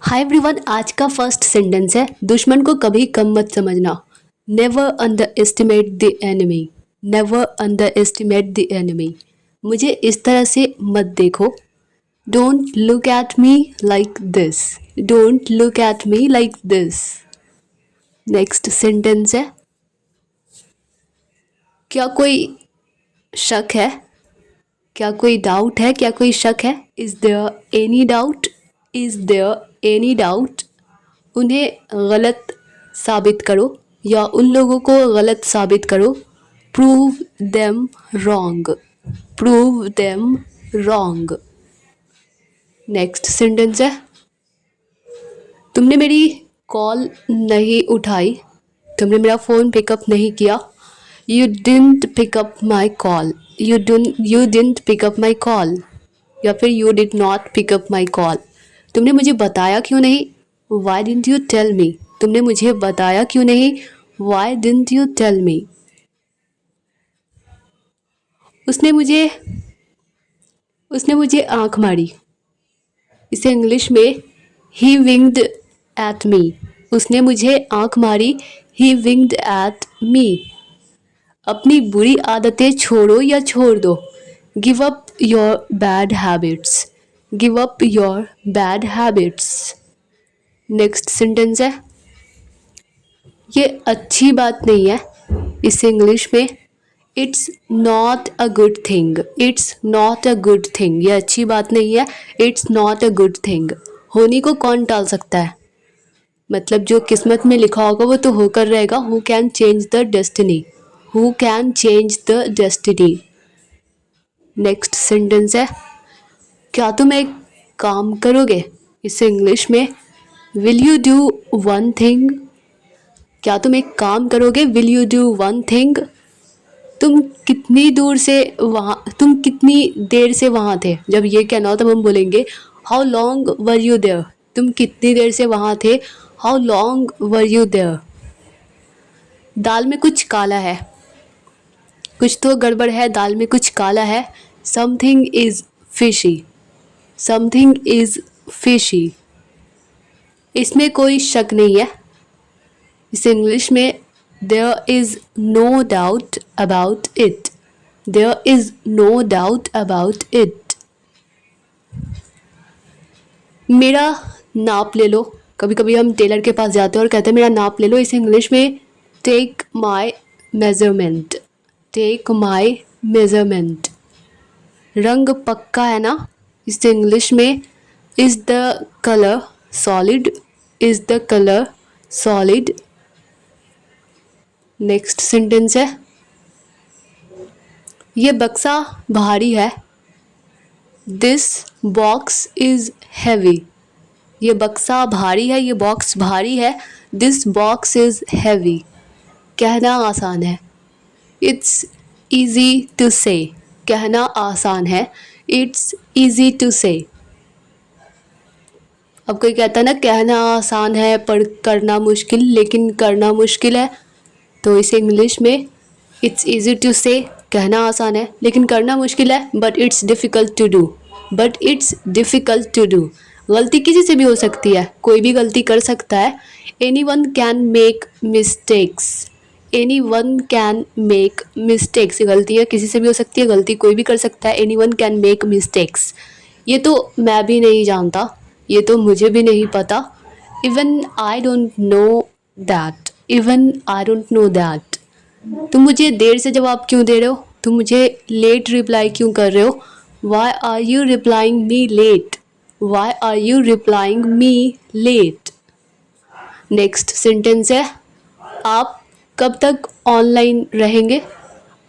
Hi everyone, आज का first sentence है दुश्मन को कभी कम मत समझना। Never under estimate the enemy. Never under estimate the enemy. मुझे इस तरह से मत देखो। Don't look at me like this. Don't look at me like this. Next sentence है क्या कोई शक है? क्या कोई डाउट है? क्या कोई शक है? Is there any doubt? Is there any doubt? उन्हें गलत साबित करो या उन लोगों को गलत साबित करो। Prove them wrong. Prove them wrong. Next sentence है तुमने मेरी कॉल नहीं उठाई। तुमने मेरा फ़ोन पिकअप नहीं किया। You didn't pick up my call. You didn't pick up my call या फिर you did not pick up my call. तुमने मुझे बताया क्यों नहीं? Why didn't you tell me? तुमने मुझे बताया क्यों नहीं? Why didn't you tell me? उसने मुझे उसने मुझे आंख मारी। इसे इंग्लिश में ही विंग्ड एट मी। उसने मुझे आंख मारी। ही विंग्ड एट मी। अपनी बुरी आदतें छोड़ो या छोड़ दो। Give up your bad habits. Give up your bad habits. Next sentence है ये अच्छी बात नहीं है। इसे इंग्लिश में it's not a good thing. It's not a good thing. ये अच्छी बात नहीं है। It's not a good thing. होने को कौन टाल सकता है? मतलब जो किस्मत में लिखा होगा वो तो होकर रहेगा। Who can change the destiny? Who can change the destiny? Next sentence है क्या तुम एक काम करोगे? इसे इंग्लिश में will you do one thing? क्या तुम एक काम करोगे? Will you do one thing? तुम कितनी देर से वहाँ थे? जब ये कहना हो तब हम बोलेंगे how long were you there. तुम कितनी देर से वहाँ थे? How long were you there? दाल में कुछ काला है। कुछ तो गड़बड़ है। दाल में कुछ काला है। Something is fishy. Something is fishy. इसमें कोई शक नहीं है। इसे इंग्लिश में there is no doubt about it. There is no doubt about it. मेरा नाप ले लो। कभी कभी हम टेलर के पास जाते हैं और कहते हैं मेरा नाप ले लो। इसे इंग्लिश में take my measurement. Take my measurement. रंग पक्का है ना? इसे इंग्लिश में is the colour solid. Is the colour solid. Next sentence है ये बक्सा भारी है। This box is heavy. ये बक्सा भारी है। ये बॉक्स भारी है। This box is heavy. कहना आसान है। इट्स ईजी टू से। कहना आसान है। इट्स ईजी टू से। अब कोई कहता है ना कहना आसान है पर करना मुश्किल। लेकिन करना मुश्किल है तो इसे इंग्लिश में इट्स ईजी टू से। कहना आसान है लेकिन करना मुश्किल है। But it's difficult to do. But it's difficult to do. गलती किसी से भी हो सकती है। कोई भी गलती कर सकता है। Any one can make mistakes. Any one can make mistakes. गलतियाँ किसी से भी हो सकती है। गलती कोई भी कर सकता है। Any one can make mistakes. ये तो मैं भी नहीं जानता। ये तो मुझे भी नहीं पता। Even I don't know that. Even I don't know that. तुम मुझे देर से जवाब क्यों दे रहे हो? तुम मुझे लेट रिप्लाई क्यों कर रहे हो? Why are you replying me late? Why are you replying me late? Next sentence है आप कब तक ऑनलाइन रहेंगे?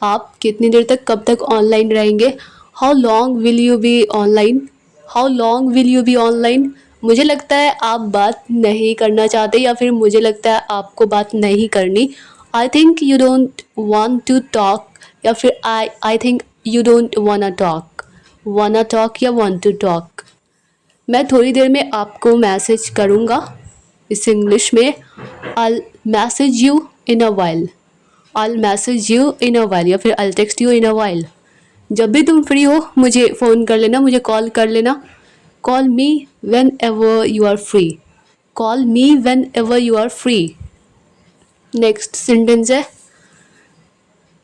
आप कितनी देर तक कब तक ऑनलाइन रहेंगे? How long will you be online? How long will you be online? मुझे लगता है आप बात नहीं करना चाहते या फिर मुझे लगता है आपको बात नहीं करनी। I think you don't want to talk या फिर I think you don't wanna talk. Wanna talk या वांट टू टॉक। मैं थोड़ी देर में आपको मैसेज करूँगा। इस इंग्लिश में I'll message you in a while. I'll message you in a while या फिर I'll text you in a while. जब भी तुम फ्री हो मुझे फ़ोन कर लेना। मुझे कॉल कर लेना। Call me whenever you are free, call me whenever you are free. Next sentence है,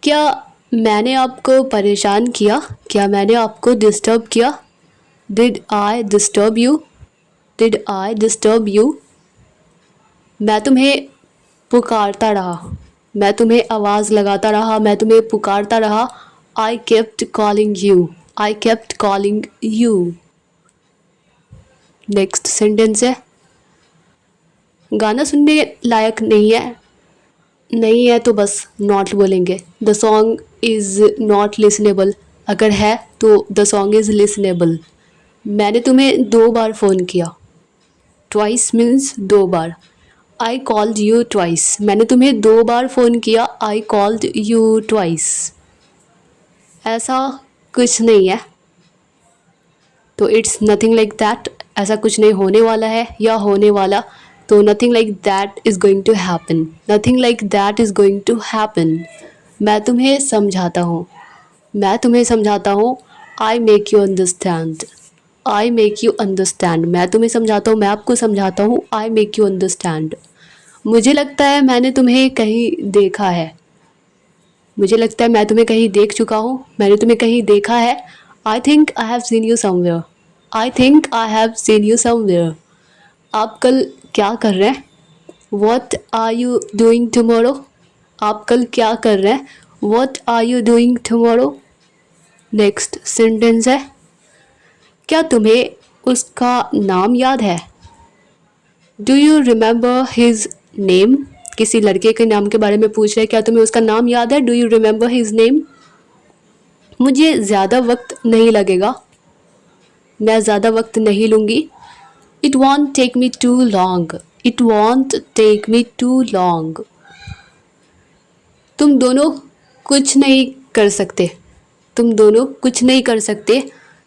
क्या मैंने आपको परेशान किया, क्या मैंने आपको डिस्टर्ब किया? Did I disturb you, did I disturb you? मैं तुम्हें पुकारता रहा, मैं तुम्हें आवाज़ लगाता रहा, मैं तुम्हें पुकारता रहा। I kept calling you, I kept calling you. Next sentence है, गाना सुनने लायक नहीं है, नहीं है तो बस नॉट बोलेंगे। The song is not listenable, अगर है तो द सॉन्ग इज़ लिसनेबल। मैंने तुम्हें 2 बार फ़ोन किया, twice means 2 bar. I called you twice, मैंने तुम्हें 2 बार फ़ोन किया। I called you twice. ऐसा कुछ नहीं है, तो इट्स नथिंग लाइक दैट, ऐसा कुछ नहीं होने वाला है या होने वाला, तो nothing like that is going to happen, nothing like that is going to happen. मैं तुम्हें समझाता हूँ, मैं तुम्हें समझाता हूँ। I make you understand, I make you understand. मैं तुम्हें समझाता हूँ, मैं आपको समझाता हूँ। I make you understand. मुझे लगता है मैंने तुम्हें कहीं देखा है, मुझे लगता है मैं तुम्हें कहीं देख चुका हूँ, मैंने तुम्हें कहीं देखा है। I think I have seen you somewhere, I think I have seen you somewhere. आप कल क्या कर रहे हैं? What are you doing tomorrow, आप कल क्या कर रहे हैं? What are you doing tomorrow. Next sentence है, क्या तुम्हें उसका नाम याद है? Do you remember his name, किसी लड़के के नाम के बारे में पूछ रहे हैं, क्या तुम्हें उसका नाम याद है? Do you remember his name. मुझे ज़्यादा वक्त नहीं लगेगा, मैं ज़्यादा वक्त नहीं लूँगी। It won't take me too long, it won't take me too long. तुम दोनों कुछ नहीं कर सकते, तुम दोनों कुछ नहीं कर सकते।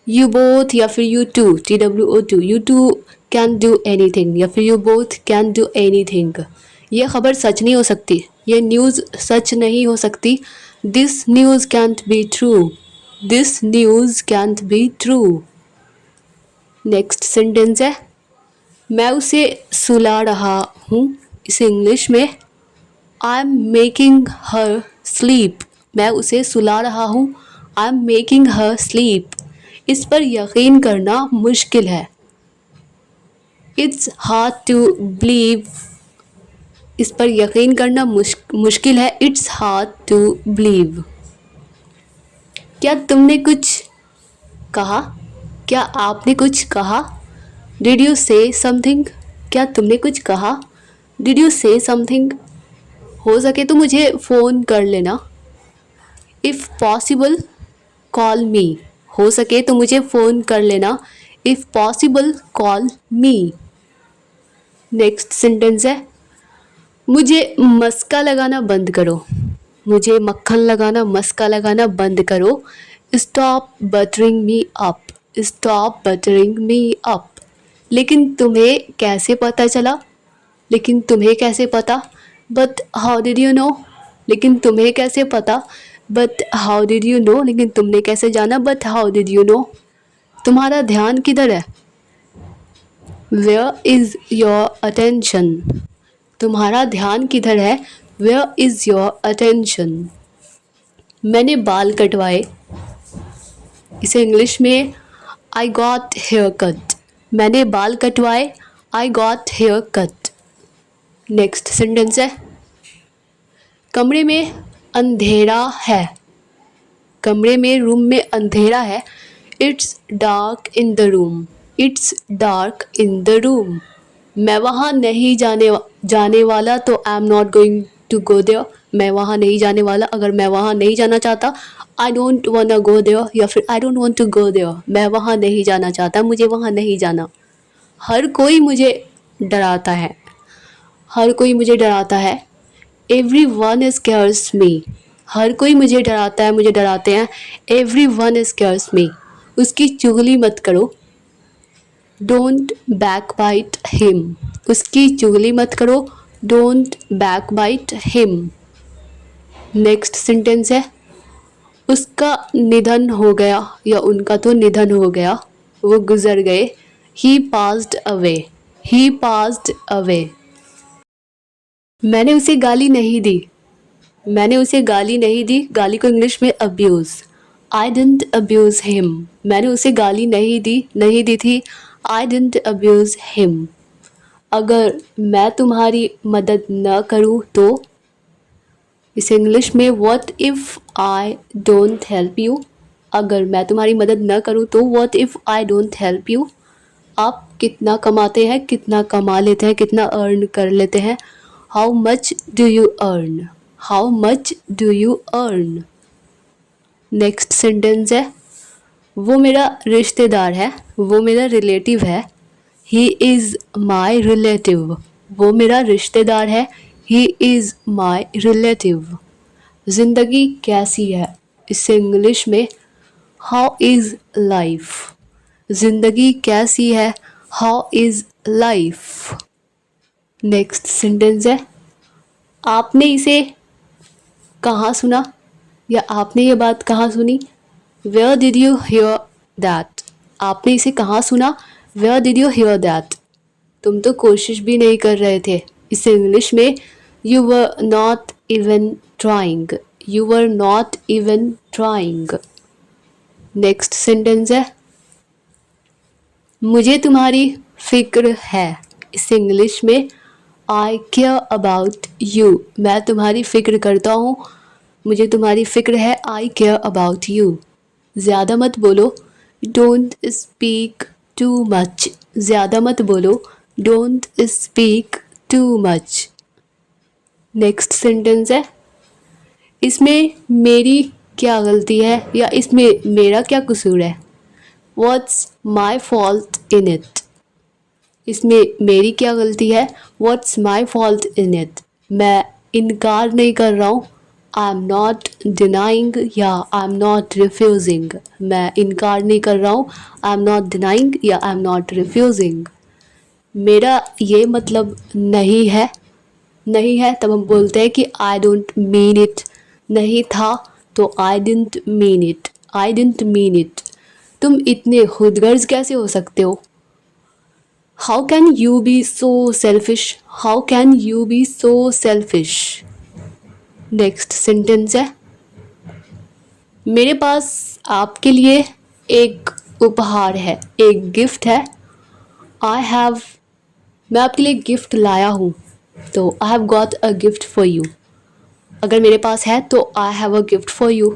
यू बोथ या फिर you two, TWO2, you two can do anything या फिर you both can do anything. ये खबर सच नहीं हो सकती, ये न्यूज़ सच नहीं हो सकती। This news cantt be true, this news cantt be true. Next sentence है, मैं उसे सुला रहा हूँ, इसे इंग्लिश में I am making her sleep, मैं उसे सुला रहा हूँ। I am making her sleep. इस पर यकीन करना मुश्किल है, इट्स हार्ड टू बिलीव, इस पर यकीन करना मुश्किल है। It's hard to believe. क्या तुमने कुछ कहा, क्या आपने कुछ कहा? डिड यू से समथिंग, क्या तुमने कुछ कहा? डिड यू से समथिंग। हो सके तो मुझे फ़ोन कर लेना। इफ़ पॉसिबल कॉल मी, हो सके तो मुझे फ़ोन कर लेना। If possible call me. Next sentence है, मुझे मस्का लगाना बंद करो, मुझे मक्खन लगाना, मस्का लगाना बंद करो। Stop buttering me up, stop buttering me up. लेकिन तुम्हें कैसे पता चला, लेकिन तुम्हें कैसे पता? But how did you know, लेकिन तुम्हें कैसे पता? But how did you know, लेकिन तुमने कैसे जाना? But how did you know. तुम्हारा ध्यान किधर है? वेयर इज़ योर अटेंशन, तुम्हारा ध्यान किधर है? Where is your attention. मैंने बाल कटवाए, इसे इंग्लिश में आई गॉट हेयर कट, मैंने बाल कटवाए। I got hair cut. Next sentence है, कमरे में अंधेरा है, कमरे में, रूम में अंधेरा है। It's dark in the room, it's dark in the room. मैं वहाँ नहीं जाने वाला, तो I am not going to go there, मैं वहाँ नहीं जाने वाला, अगर मैं वहाँ नहीं जाना चाहता। आई डोंट वांना गो देयर या फिर I don't want to go there, मैं वहाँ नहीं जाना चाहता, मुझे वहाँ नहीं जाना। हर कोई मुझे डराता है, हर कोई मुझे डराता है। एवरी वन स्केयर्स मी, हर कोई मुझे डराता है, मुझे डराते हैं। Everyone scares me. उसकी चुगली मत करो। डोंट बैक बाइट हिम, उसकी चुगली मत करो। Don't backbite him. Next sentence है, उसका निधन हो गया या उनका तो निधन हो गया, वो गुजर गए। ही पास्ड अवे, ही पास्ड अवे। मैंने उसे गाली नहीं दी, मैंने उसे गाली नहीं दी, गाली को इंग्लिश में abuse. I didn't abuse him, मैंने उसे गाली नहीं दी थी। I didn't abuse him. अगर मैं तुम्हारी मदद न करूँ तो, इसे इंग्लिश में what if I don't help you. अगर मैं तुम्हारी मदद न करूँ तो what if I don't help you. आप कितना कमाते हैं, कितना कमा लेते हैं, कितना अर्न कर लेते हैं। How much do you earn, how much do you earn. Next sentence है, वो मेरा रिश्तेदार है, वो मेरा रिलेटिव है। ही इज़ माई रिलेटिव, वो मेरा रिश्तेदार है। He is my relative. ज़िंदगी कैसी है, इससे इंग्लिश में हाउ इज़ लाइफ। ज़िंदगी कैसी है, how is life. Next sentence है, आपने इसे कहाँ सुना, या आपने ये बात कहाँ सुनी। Where did you hear that, आपने इसे कहाँ सुना। Where did you hear that. तुम तो कोशिश भी नहीं कर रहे थे, इसे इंग्लिश में you were not even trying, you were not even trying. Next sentence है, मुझे तुम्हारी फिक्र है, इसे इंग्लिश में आई केयर अबाउट यू। मैं तुम्हारी फिक्र करता हूँ, मुझे तुम्हारी फिक्र है। आई केयर अबाउट यू। ज़्यादा मत बोलो, डोंट स्पीक टू मच, ज़्यादा मत बोलो, don't speak too much. Next sentence है, इसमें मेरी क्या गलती है, या इसमें मेरा क्या कसूर है। What's my fault in it, इसमें मेरी क्या गलती है। What's my fault in it. मैं इनकार नहीं कर रहा हूँ, आई एम नॉट डिनाइंग, या आई एम नॉट रिफ्यूजिंग। मैं इनकार नहीं कर रहा हूँ, आई एम नॉट डिनाइंग या आई एम नॉट रिफ्यूजिंग। मेरा ये मतलब नहीं है, नहीं है तब हम बोलते हैं कि आई डोंट मीन इट। नहीं था तो I didn't mean it, I didn't mean it. तुम इतने खुदगर्ज कैसे हो सकते हो। How can you be so selfish, how can you be so selfish. Next sentence है, मेरे पास आपके लिए एक उपहार है, एक गिफ्ट है। आई हैव, मैं आपके लिए गिफ्ट लाया हूँ, तो I have got a gift for you. अगर मेरे पास है तो I have a gift for you.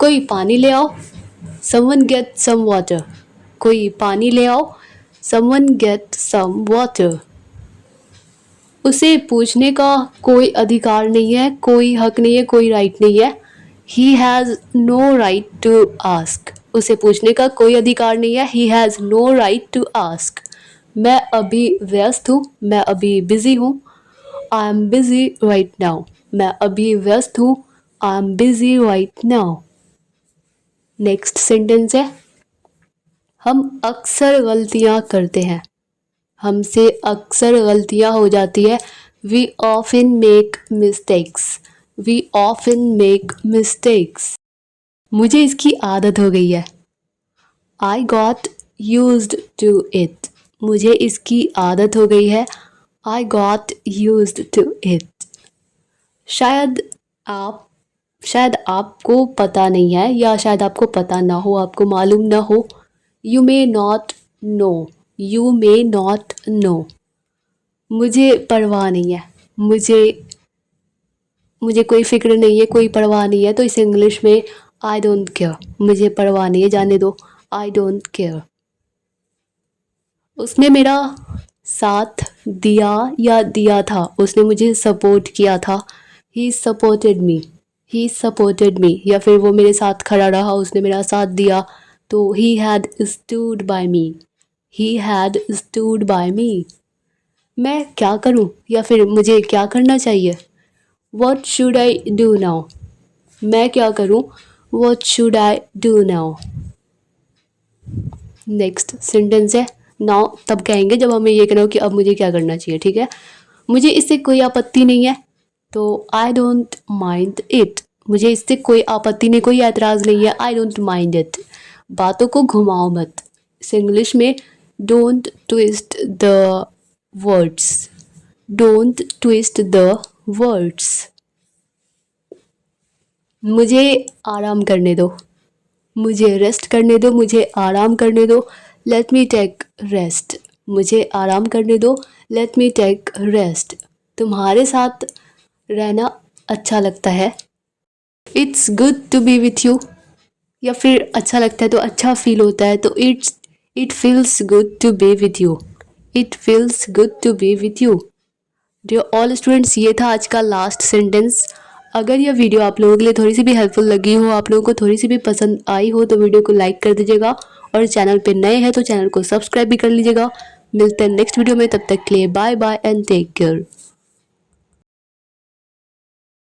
कोई पानी ले आओ, समवन गेट सम वाटर। कोई पानी ले आओ, समवन गेट सम वाटर। उसे पूछने का कोई अधिकार नहीं है, कोई हक नहीं है, कोई राइट नहीं है। He has no right to ask, उसे पूछने का कोई अधिकार नहीं है। He has no right to ask. मैं अभी व्यस्त हूँ, मैं अभी बिजी हूँ। I am busy right now, मैं अभी व्यस्त हूँ। I am busy right now. Next sentence है, हम अक्सर गलतियाँ करते हैं, हमसे अक्सर गलतियाँ हो जाती है। We often make mistakes, we often make mistakes. मुझे इसकी आदत हो गई है। I got used to it, मुझे इसकी आदत हो गई है। I got used to it. शायद आप, शायद आपको पता नहीं है, या शायद आपको पता ना हो, आपको मालूम ना हो। You may not know, you may not know. मुझे परवाह नहीं है, मुझे मुझे कोई फ़िक्र नहीं है, कोई परवाह नहीं है, तो इसे इंग्लिश में आई डोंट केयर। मुझे परवाह नहीं है, जाने दो, आई डोंट केयर। उसने मेरा साथ दिया या दिया था, उसने मुझे सपोर्ट किया था। He supported me, he supported me. या फिर वो मेरे साथ खड़ा रहा, उसने मेरा साथ दिया, तो he had stood by me, he had stood by me. मैं क्या करूं, या फिर मुझे क्या करना चाहिए। What should I do now, मैं क्या करूं। What should I do now. Next sentence है, नाउ तब कहेंगे जब हमें ये कहना हो कि अब मुझे क्या करना चाहिए, ठीक है। मुझे इससे कोई आपत्ति नहीं है, तो आई डोंट माइंड इट। मुझे इससे कोई आपत्ति नहीं, कोई एतराज़ नहीं है। I don't mind it. बातों को घुमाओ मत, इसे इंग्लिश में don't twist the words, don't twist the words. मुझे आराम करने दो, मुझे रेस्ट करने दो, मुझे आराम करने दो। लेट मी टेक रेस्ट, मुझे आराम करने दो। Let me take rest. तुम्हारे साथ रहना अच्छा लगता है। It's good to be with you, या फिर अच्छा लगता है तो अच्छा फील होता है तो it feels good to be with you, it feels good to be with you. Dear all students, ये था आज का लास्ट सेंटेंस। अगर यह वीडियो आप लोगों के लिए थोड़ी सी भी हेल्पफुल लगी हो, आप लोगों को थोड़ी सी भी पसंद आई हो, तो वीडियो को लाइक कर दीजिएगा और चैनल पे नए हैं तो चैनल को सब्सक्राइब भी कर लीजिएगा। मिलते हैं नेक्स्ट वीडियो में, तब तक के लिए bye bye and take care.